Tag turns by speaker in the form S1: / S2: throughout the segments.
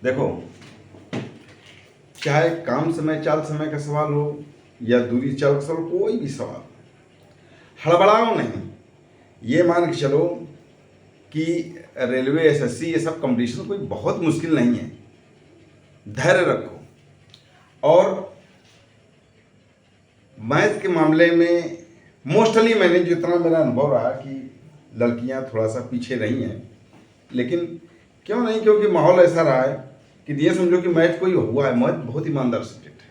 S1: देखो, चाहे काम समय चाल समय का सवाल हो या दूरी चाल का सवाल, कोई भी सवाल, हड़बड़ाओ नहीं। ये मान के चलो कि रेलवे, एसएससी, ये सब कंपटीशन कोई बहुत मुश्किल नहीं है। धैर्य रखो। और मैथ के मामले में मोस्टली मैंने जितना मेरा अनुभव रहा कि लड़कियां थोड़ा सा पीछे रही हैं, लेकिन क्यों नहीं, क्योंकि माहौल ऐसा रहा है कि ये समझो कि मैथ कोई हुआ है, मैथ बहुत ईमानदार सब्जेक्ट है।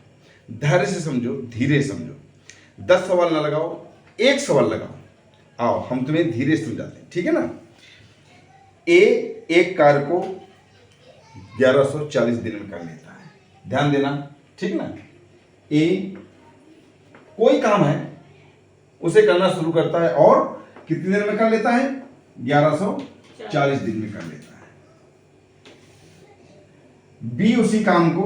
S1: धैर्य से समझो, धीरे समझो। 10 सवाल ना लगाओ, 1 सवाल लगाओ। आओ हम तुम्हें धीरे समझाते हैं, ठीक है ना। एक कार्य को 1140 दिन में कर लेता है, ध्यान देना, ठीक ना। ए कोई काम है उसे करना शुरू करता है और कितने दिन में कर लेता है? 1140 दिन में कर लेता है। बी उसी काम को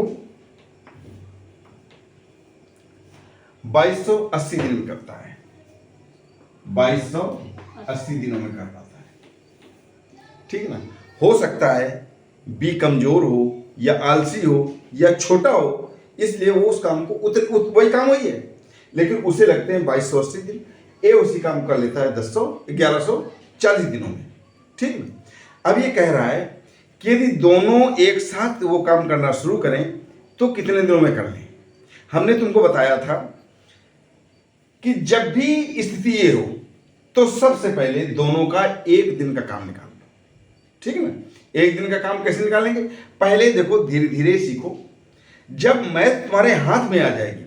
S1: 2280 दिन में करता है, 2280 दिनों में कर पाता है, ठीक ना। हो सकता है बी कमजोर हो या आलसी हो या छोटा हो, इसलिए वो उस काम को वही काम वही है, लेकिन उसे लगते हैं 2280 दिन। ए उसी काम कर लेता है 1140 दिनों में, ठीक ना। अब ये कह रहा है कि यदि दोनों एक साथ वो काम करना शुरू करें तो कितने दिनों में कर लें। हमने तुमको बताया था कि जब भी स्थिति ये हो तो सबसे पहले दोनों का 1 दिन का काम निकाल लो, ठीक है ना। 1 दिन का काम कैसे निकालेंगे? पहले देखो, धीरे धीरे सीखो। जब मैथ तुम्हारे हाथ में आ जाएगी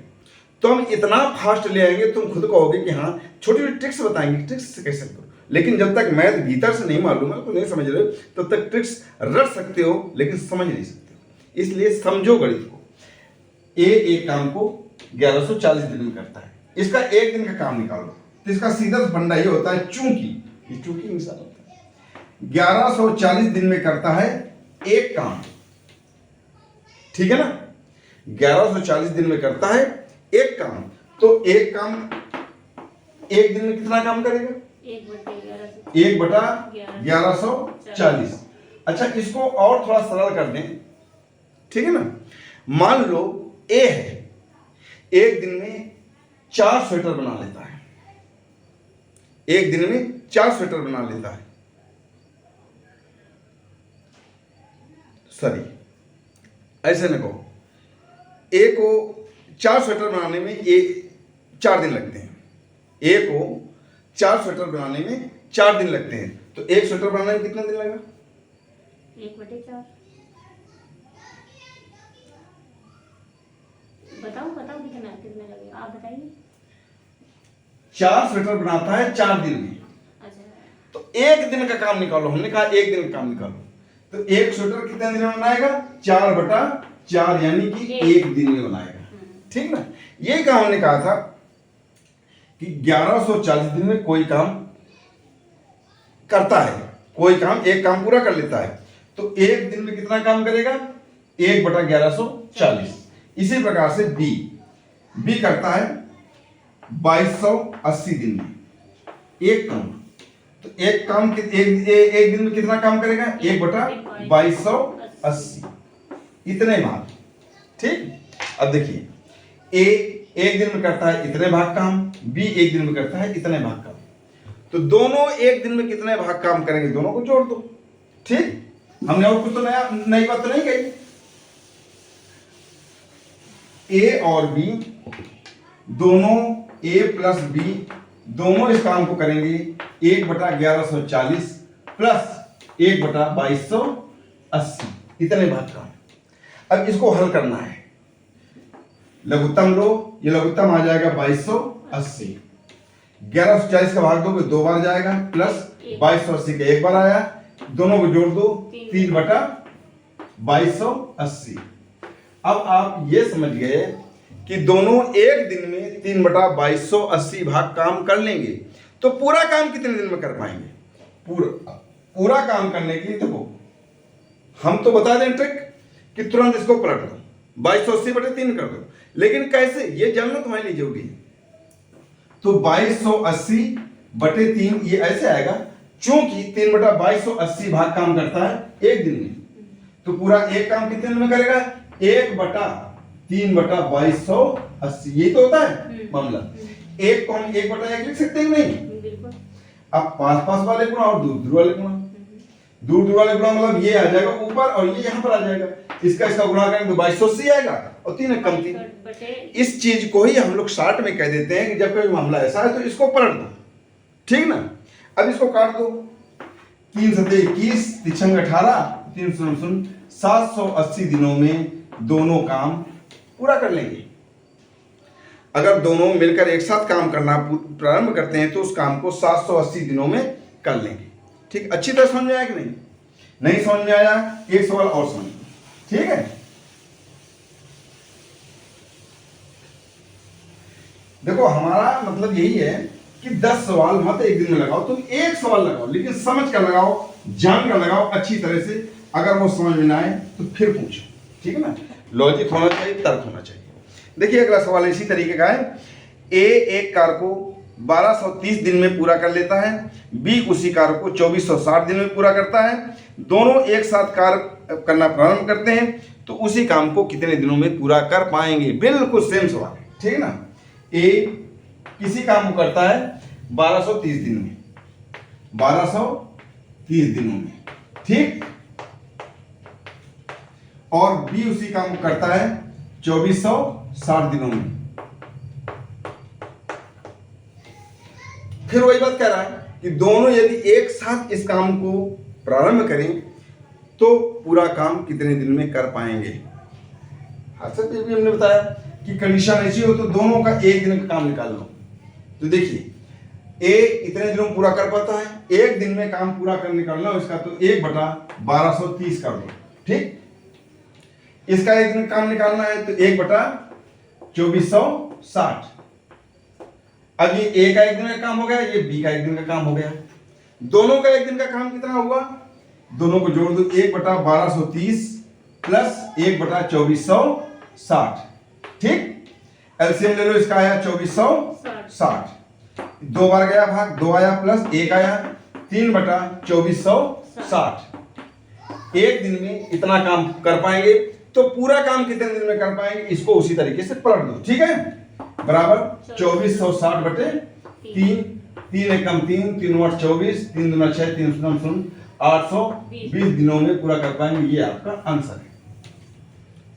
S1: तो हम इतना फास्ट ले आएंगे, तुम खुद कहोगे कि हाँ, छोटी छोटी ट्रिक्स बताएंगे, ट्रिक्स से कैसे करो। लेकिन जब तक मैथ भीतर से नहीं मालूम है, तो नहीं समझ रहे हो, तब तक ट्रिक्स रट सकते हो लेकिन समझ नहीं सकते हो। इसलिए समझो गणित को। एक काम को 1140 दिन में करता है, इसका 1 दिन का काम निकालो तो इसका सीधा फंडा ये होता है, चूंकि मिसाल होता है 1140 दिन में करता है एक काम, ठीक है ना। 1140 दिन में करता है एक काम, तो एक काम 1 दिन में कितना काम करेगा? 1/1140। अच्छा, इसको और थोड़ा सरल कर दें, ठीक है ना। मान लो ए है, 1 दिन में 4 स्वेटर बना लेता है, 1 दिन में 4 स्वेटर बना लेता है। सॉरी, ऐसे न कहो। ए को 4 स्वेटर बनाने में 4 दिन लगते हैं। ए को 4 स्वेटर बनाने में 4 दिन लगते हैं, तो 1 स्वेटर बनाने में कितना दिन लगेगा?
S2: 1/4। बताओ कितने लगेगा, आप बताइए।
S1: 4 स्वेटर बनाता है 4 दिन में।
S2: अच्छा,
S1: तो 1 दिन का काम निकालो। हमने कहा 1 दिन का काम निकालो, तो 1 स्वेटर कितने दिन में बनाएगा? 4/4, यानी कि 1 दिन में बनाएगा, ठीक ना। ये काम हमने कहा था कि 1140 दिन में कोई काम करता है, कोई काम, एक काम पूरा कर लेता है, तो 1 दिन में कितना काम करेगा? 1/1140। इसी प्रकार से बी करता है 2280 दिन में एक काम, तो एक काम एक दिन में कितना काम करेगा? 1/2280, इतने भाग, ठीक। अब देखिए, ए 1 दिन में करता है इतने भाग काम, बी 1 दिन में करता है इतने भाग काम, तो दोनों 1 दिन में कितने भाग काम करेंगे, दोनों को जोड़ दो, ठीक। हमने और कुछ तो नई बात तो नहीं कही। ए और बी दोनों, ए प्लस बी दोनों इस काम को करेंगे 1/1140 प्लस 1/2280, इतने भाग काम। अब इसको हल करना है, लघुत्तम लो, ये लघुत्तम आ जाएगा 2280। 1140 का भाग दोगे 2 बार जाएगा, प्लस 2280 का 1 बार आया, दोनों को जोड़ दो 3/2280। अब आप ये समझ गए कि दोनों 1 दिन में 3/2280 भाग काम कर लेंगे, तो पूरा काम कितने दिन में कर पाएंगे? पूरा काम करने के लिए देखो, हम तो बता दें ट्रिक कि तुरंत इसको पलट दो, 2280/3 कर दो, लेकिन कैसे ये जानना तुम्हारे लिए जरूरी है। तो 2280/3 ये ऐसे आएगा, चूंकि 3/2280 भाग काम करता है 1 दिन में, तो पूरा एक काम कितने दिन में करेगा? 1/3/2280, यही तो होता है मामला। एक को हम 1/1 लिख सकते हैं कि नहीं?
S2: बिल्कुल।
S1: अब पास वाले गुणा और दूर दूर वाले गुणा, दूर दूर वाले गुणा मतलब ये आ जाएगा ऊपर और ये यहाँ पर आ जाएगा, इसका गुणा करेंगे तो 2280 आएगा और 3 कम 3। इस चीज को ही हम लोग शॉर्ट में कह देते हैं कि जब कोई मामला ऐसा है तो इसको पलट दो, ठीक ना। अब इसको काट दो, 3 7 21, 3 18, 3 0 0, 780 दिनों में दोनों काम पूरा कर लेंगे। अगर दोनों मिलकर एक साथ काम करना प्रारंभ करते हैं तो उस काम को 780 दिनों में कर लेंगे। ठीक, अच्छी तरह समझ में आया कि नहीं? नहीं समझ में आया? एक सवाल और समझ, ठीक है। देखो हमारा मतलब यही है कि 10 सवाल मत एक दिन में लगाओ, तुम एक सवाल लगाओ, लेकिन समझ कर लगाओ, जान कर लगाओ अच्छी तरह से। अगर वो समझ में ना आए तो फिर पूछो, ठीक है ना। लॉजिक होना चाहिए, तर्क होना चाहिए। देखिए अगला सवाल इसी तरीके का है। ए एक कार्य को 1230 दिन में पूरा कर लेता है, बी उसी कार्य को 2460 दिन में पूरा करता है। दोनों एक साथ कार्य करना प्रारंभ करते हैं तो उसी काम को कितने दिनों में पूरा कर पाएंगे? बिल्कुल सेम सवाल, ठीक है ना। ए किसी काम को करता है 1230 दिन में, 1230 दिनों में, ठीक, और बी उसी काम को करता है 2460 दिनों में। फिर वही बात कह रहा है कि दोनों यदि एक साथ इस काम को प्रारंभ करें तो पूरा काम कितने दिन में कर पाएंगे। हाँ सर, ये भी हमने बताया कि कंडीशन ऐसी हो तो दोनों का एक दिन का काम निकाल लो। तो देखिए ए इतने दिनों में पूरा कर पाता है, एक दिन में काम पूरा कर निकालना इसका, तो 1/1230 कर दो, ठीक। इसका एक दिन काम निकालना है तो 1/2460। अब ये ए का एक दिन का काम हो गया, ये बी का एक दिन का काम हो गया। दोनों का एक दिन का काम कितना हुआ? दोनों को जोड़ दो, 1/1230 प्लस 1/2460, ठीक। एलसीएम ले लो, इसका आया 2460, 2 बार गया भाग, 2 आया प्लस 1 आया, 3/2460। एक दिन में इतना काम कर पाएंगे तो पूरा काम कितने दिन में कर पाएंगे? इसको उसी तरीके से पलट दो, ठीक है। बराबर 2460/3, 3 एकम 3, 3 8 24, 3 2 6, 3 0 0, 820 दिनों में पूरा कर पाएंगे। ये आपका आंसर है।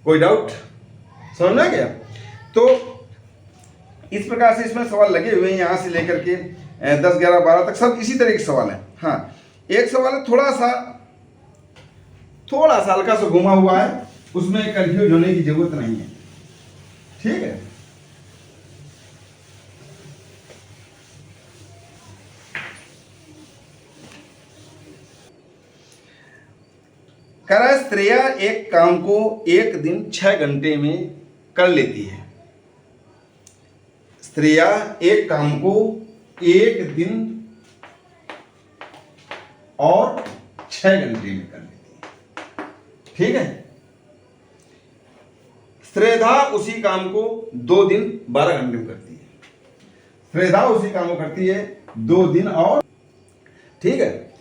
S1: कोई डाउट? समझ में आ गया? तो इस प्रकार से इसमें सवाल लगे हुए हैं, यहां से लेकर के 10 11 12 तक सब इसी तरह के सवाल हैं। हाँ, एक सवाल है थोड़ा सा हल्का सा घुमा हुआ है, उसमें कंफ्यूज होने की जरूरत नहीं है, ठीक है। कह रहा है श्रेया एक काम को एक दिन 6 घंटे में कर लेती है। श्रेया एक काम को एक दिन और 6 घंटे में कर लेती है, ठीक है। श्रेया उसी काम को 2 दिन 12 घंटे में करती है। श्रेया उसी काम को करती है 2 दिन और, ठीक है।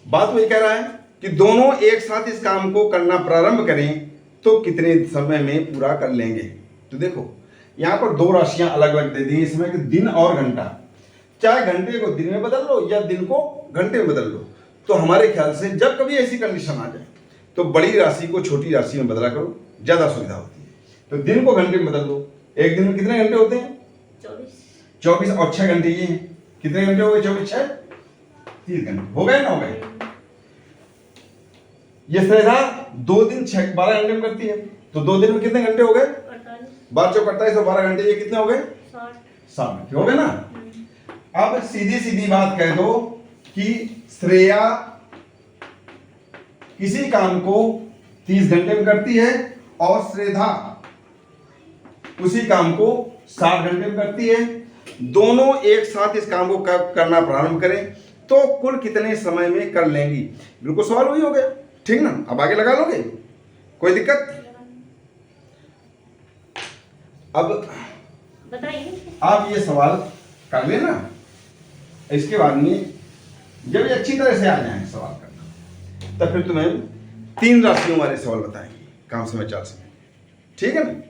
S1: बात वही कह रहा है कि दोनों एक साथ इस काम को करना प्रारंभ करें तो कितने समय में पूरा कर लेंगे। तो देखो यहां पर 2 राशियां अलग अलग दे दी इसमें कि दिन और घंटा। चाहे घंटे को दिन में बदल लो या दिन को घंटे में बदल लो, तो हमारे ख्याल से जब कभी ऐसी कंडीशन आ जाए तो बड़ी राशि को छोटी राशि में बदला करो, ज्यादा सुविधा होती है। तो दिन को घंटे में बदल लो। एक दिन में कितने घंटे होते हैं? 24 और 6 घंटे ये हैं। कितने घंटे हो गए? 24 6 30 घंटे हो गए ना? हो गए। ये श्रेया 2 दिन 12 घंटे में करती है, तो 2 दिन में कितने घंटे हो गए? 12 चौक 48 और 12 घंटे, ये कितने हो गए? 60 घंटे हो गए ना। अब सीधी बात कह दो कि श्रेया किसी काम को 30 घंटे में करती है और श्रेया उसी काम को 60 घंटे में करती है। दोनों एक साथ इस काम को करना प्रारंभ करें तो कुल कितने समय में कर लेंगी? बिल्कुल सवाल वही हो गया, ठीक ना। अब आगे लगा लोगे, कोई दिक्कत? अब बताइए, आप ये सवाल कर लेना, इसके बाद में जब ये अच्छी तरह से आ जाए सवाल करना, तब फिर तुम्हें 3 राशियों वाले सवाल बताएंगे काम समय 4 समय। ठीक है ना।